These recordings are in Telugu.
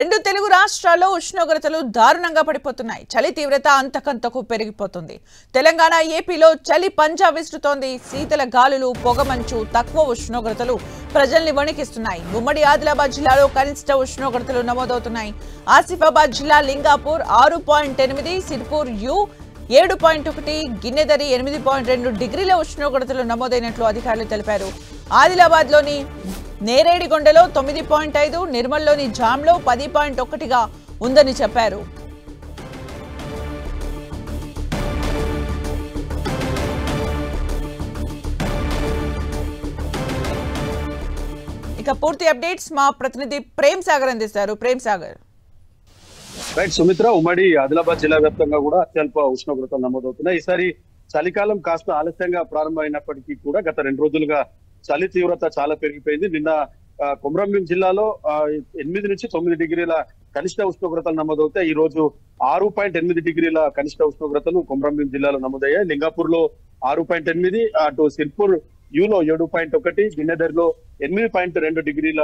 రెండు తెలుగు రాష్ట్రాల్లో ఉష్ణోగ్రతలు దారుణంగా పడిపోతున్నాయి. చలి తీవ్రత అంతకంతకు పెరిగిపోతుంది. తెలంగాణ, ఏపీలో చలి పంజా విసురుతోంది. శీతల గాలులు, పొగమంచు, తక్కువ ఉష్ణోగ్రతలు ప్రజల్ని వణికిస్తున్నాయి. ఉమ్మడి ఆదిలాబాద్ జిల్లాలో కనిష్ట ఉష్ణోగ్రతలు నమోదవుతున్నాయి. ఆసిఫాబాద్ జిల్లా లింగాపూర్ 6.8, సిర్పూర్ యు 7.1, గిన్నెదరి 8.2 డిగ్రీల ఉష్ణోగ్రతలు నమోదైనట్లు అధికారులు తెలిపారు. ఆదిలాబాద్లోని నేరేడిగొండలో 9.5, నిర్మల్లోని జామ్లో 10.1గా ఉందని చెప్పారు. ఇక పూర్తి అప్డేట్స్ మా ప్రతినిధి ప్రేమ్ సాగర్ అందిస్తారు. ప్రేమ్ సాగర్. రైట్ సుమిత్ర, ఉమ్మడి ఆదిలాబాద్ జిల్లా వ్యాప్తంగా కూడా అత్యల్ప ఉష్ణోగ్రతలు నమోదవుతున్నాయి. ఈసారి చలికాలం కాస్త ఆలస్యంగా ప్రారంభమైనప్పటికీ కూడా గత 2 రోజులుగా చలి తీవ్రత చాలా పెరిగిపోయింది. నిన్న కొమరంభీం జిల్లాలో 8 నుంచి 9 డిగ్రీల కనిష్ట ఉష్ణోగ్రతలు నమోదవుతాయి. ఈ రోజు 6.8 డిగ్రీల కనిష్ట ఉష్ణోగ్రతలు కొమరంభీం జిల్లాలో నమోదయ్యాయి. లింగాపూర్ లో 6.8, అటు సిర్పూర్ యూలో 7.1, గిన్నెదరిలో 8.2 డిగ్రీల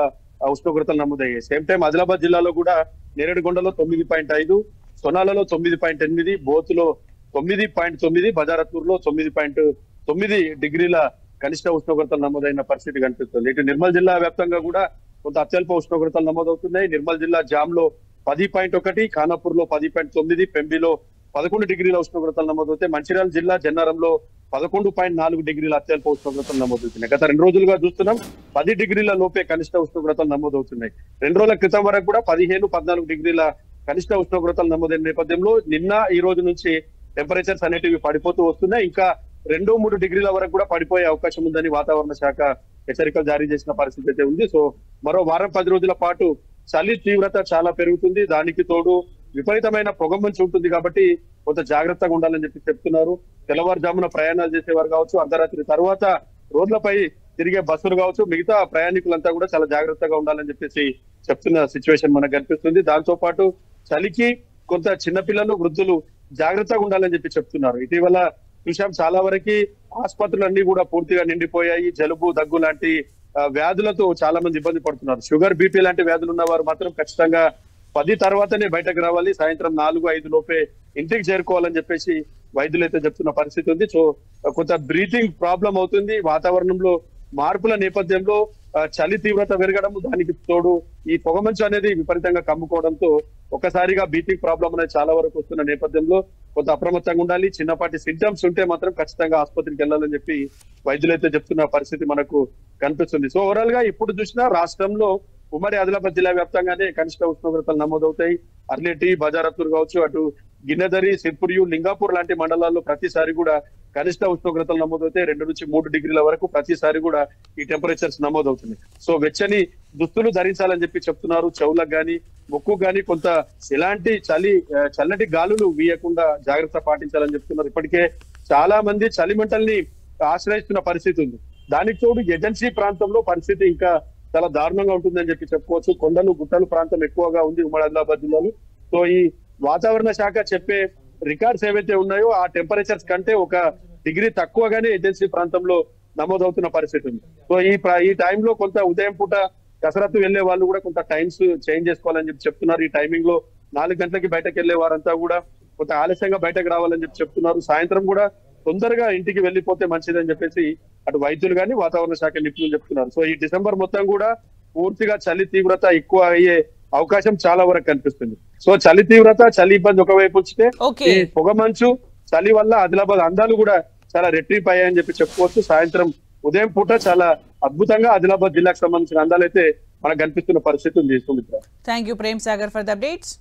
ఉష్ణోగ్రతలు నమోదయ్యాయి. సేమ్ టైం ఆదిలాబాద్ జిల్లాలో కూడా నేరేడుగొండలో 9.5, సొనాలలో 9.8, బోతులో 9.9, బజారత్పూర్ లో 9.9 డిగ్రీల కనిష్ట ఉష్ణోగ్రతలు నమోదైన పరిస్థితి కనిపిస్తుంది. ఇటు నిర్మల్ జిల్లా వ్యాప్తంగా కూడా కొంత అత్యల్ప ఉష్ణోగ్రతలు నమోదవుతున్నాయి. నిర్మల్ జిల్లా జామ్ లో 10.1, ఖానాపూర్ లో 10.9, పెంబిలో 11 డిగ్రీల ఉష్ణోగ్రతలు నమోదవుతాయి. మంచిర్యాల జిల్లా జన్నారంలో 11.4 డిగ్రీల అత్యల్ప ఉష్ణోగ్రతలు నమోదవుతున్నాయి. గత 2 రోజులుగా చూస్తున్నాం 10 డిగ్రీల లోపే కనిష్ట ఉష్ణోగ్రతలు నమోదవుతున్నాయి. 2 రోజుల క్రితం వరకు కూడా 15, 14 డిగ్రీల కనిష్ట ఉష్ణోగ్రతలు నమోదైన నేపథ్యంలో నిన్న ఈ రోజు నుంచి టెంపరేచర్స్ అనేటివి పడిపోతూ వస్తున్నాయి. ఇంకా 2-3 డిగ్రీల వరకు కూడా పడిపోయే అవకాశం ఉందని వాతావరణ శాఖ హెచ్చరికలు జారీ చేసిన పరిస్థితి అయితే ఉంది. సో మరో వారం 10 రోజుల పాటు చలి తీవ్రత చాలా పెరుగుతుంది. దానికి తోడు విపరీతమైన పొగమంచు ఉంటుంది కాబట్టి కొంత జాగ్రత్తగా ఉండాలని చెప్తున్నారు. తెల్లవారుజామున ప్రయాణాలు చేసేవారు కావచ్చు, అర్ధరాత్రి తర్వాత రోడ్లపై తిరిగే బస్సులు కావచ్చు, మిగతా ప్రయాణికులంతా కూడా చాలా జాగ్రత్తగా ఉండాలని చెప్తున్న సిచ్యువేషన్ మనకు కనిపిస్తుంది. దాంతో పాటు చలికి కొంత చిన్నపిల్లలు, వృద్ధులు జాగ్రత్తగా ఉండాలని చెప్తున్నారు. ఇటీవల చూసాం చాలా వరకు ఆసుపత్రులు అన్ని కూడా పూర్తిగా నిండిపోయాయి. జలుబు, దగ్గు లాంటి వ్యాధులతో చాలా మంది ఇబ్బంది పడుతున్నారు. షుగర్, బీపీ లాంటి వ్యాధులు ఉన్న వారు మాత్రం ఖచ్చితంగా 10 తర్వాతనే బయటకు రావాలి, సాయంత్రం 4-5 లోపే ఇంటికి చేరుకోవాలని వైద్యులు అయితే చెప్తున్న పరిస్థితి ఉంది. సో కొంత బ్రీతింగ్ ప్రాబ్లం అవుతుంది. వాతావరణంలో మార్పుల నేపథ్యంలో చలి తీవ్రత పెరగడం, దానికి తోడు ఈ పొగమంచు అనేది విపరీతంగా కమ్ముకోవడంతో ఒకసారిగా బ్రీతింగ్ ప్రాబ్లం అనేది చాలా వరకు వస్తున్న నేపథ్యంలో కొంత అప్రమత్తంగా ఉండాలి. చిన్నపాటి సింటమ్స్ ఉంటే మాత్రం ఖచ్చితంగా ఆసుపత్రికి వెళ్ళాలని వైద్యులు అయితే చెప్తున్న పరిస్థితి మనకు కనిపిస్తుంది. సో ఓవరాల్ గా ఇప్పుడు చూసినా రాష్ట్రంలో ఉమ్మడి ఆదిలాబాద్ జిల్లా వ్యాప్తంగానే కనిష్ట ఉష్ణోగ్రతలు నమోదవుతాయి. అర్లేటి, బజారత్పూర్ కావచ్చు, అటు గిన్నెదరి, సిర్పూర్ యు, లింగాపూర్ లాంటి మండలాల్లో ప్రతిసారి కూడా కనిష్ట ఉష్ణోగ్రతలు నమోదవుతాయి. 2 నుంచి 3 డిగ్రీల వరకు ప్రతిసారి కూడా ఈ టెంపరేచర్స్ నమోదవుతున్నాయి. సో వెచ్చని దుస్తులు ధరించాలని చెప్తున్నారు. చెవులకు గాని, ముక్కు గాని కొంత ఎలాంటి చల్లటి గాలులు వీయకుండా జాగ్రత్త పాటించాలని చెప్తున్నారు. ఇప్పటికే చాలా మంది చలిమంటల్ని ఆశ్రయిస్తున్న పరిస్థితి ఉంది. దానికి తోడు ఏజెన్సీ ప్రాంతంలో పరిస్థితి ఇంకా చాలా దారుణంగా ఉంటుందని చెప్పుకోవచ్చు. కొండలు, గుట్టలు ప్రాంతం ఎక్కువగా ఉంది ఉమ్మడి ఆదిలాబాద్ జిల్లాలో. సో ఈ వాతావరణ శాఖ చెప్పే రికార్డ్స్ ఏవైతే ఉన్నాయో ఆ టెంపరేచర్స్ కంటే 1 డిగ్రీ తక్కువగానే ఏజెన్సీ ప్రాంతంలో నమోదవుతున్న పరిస్థితి ఉంది. సో ఈ టైంలో కొంత ఉదయం పూట కసరత్తు వెళ్లే వాళ్ళు కూడా కొంత టైమ్స్ చేంజ్ చేసుకోవాలని చెప్తున్నారు. ఈ టైమింగ్ లో 4 గంటలకి బయటకు వెళ్లే వారంతా కూడా కొంత ఆలస్యంగా బయటకు రావాలని చెప్తున్నారు. సాయంత్రం కూడా తొందరగా ఇంటికి వెళ్లిపోతే మంచిదని అటు వైద్యులు కానీ వాతావరణ శాఖ నిపుణులు చెప్తున్నారు. సో ఈ డిసెంబర్ మొత్తం కూడా పూర్తిగా చలి తీవ్రత ఎక్కువ అయ్యే అవకాశం చాలా వరకు కనిపిస్తుంది. సో చలి తీవ్రత, చలి ఇబ్బంది ఒకవైపు ఉంచితే ఈ పొగమంచు, చలి వల్ల ఆదిలాబాద్ అందాలు కూడా చాలా రెట్టింపు అయ్యాయని చెప్పుకోవచ్చు. సాయంత్రం, ఉదయం పూట చాలా అద్భుతంగా ఆదిలాబాద్ జిల్లాకు సంబంధించిన అందాలు అయితే మనకు కనిపిస్తున్న పరిస్థితి ఉంది. Sumitra, thank you Prem Sagar for the updates.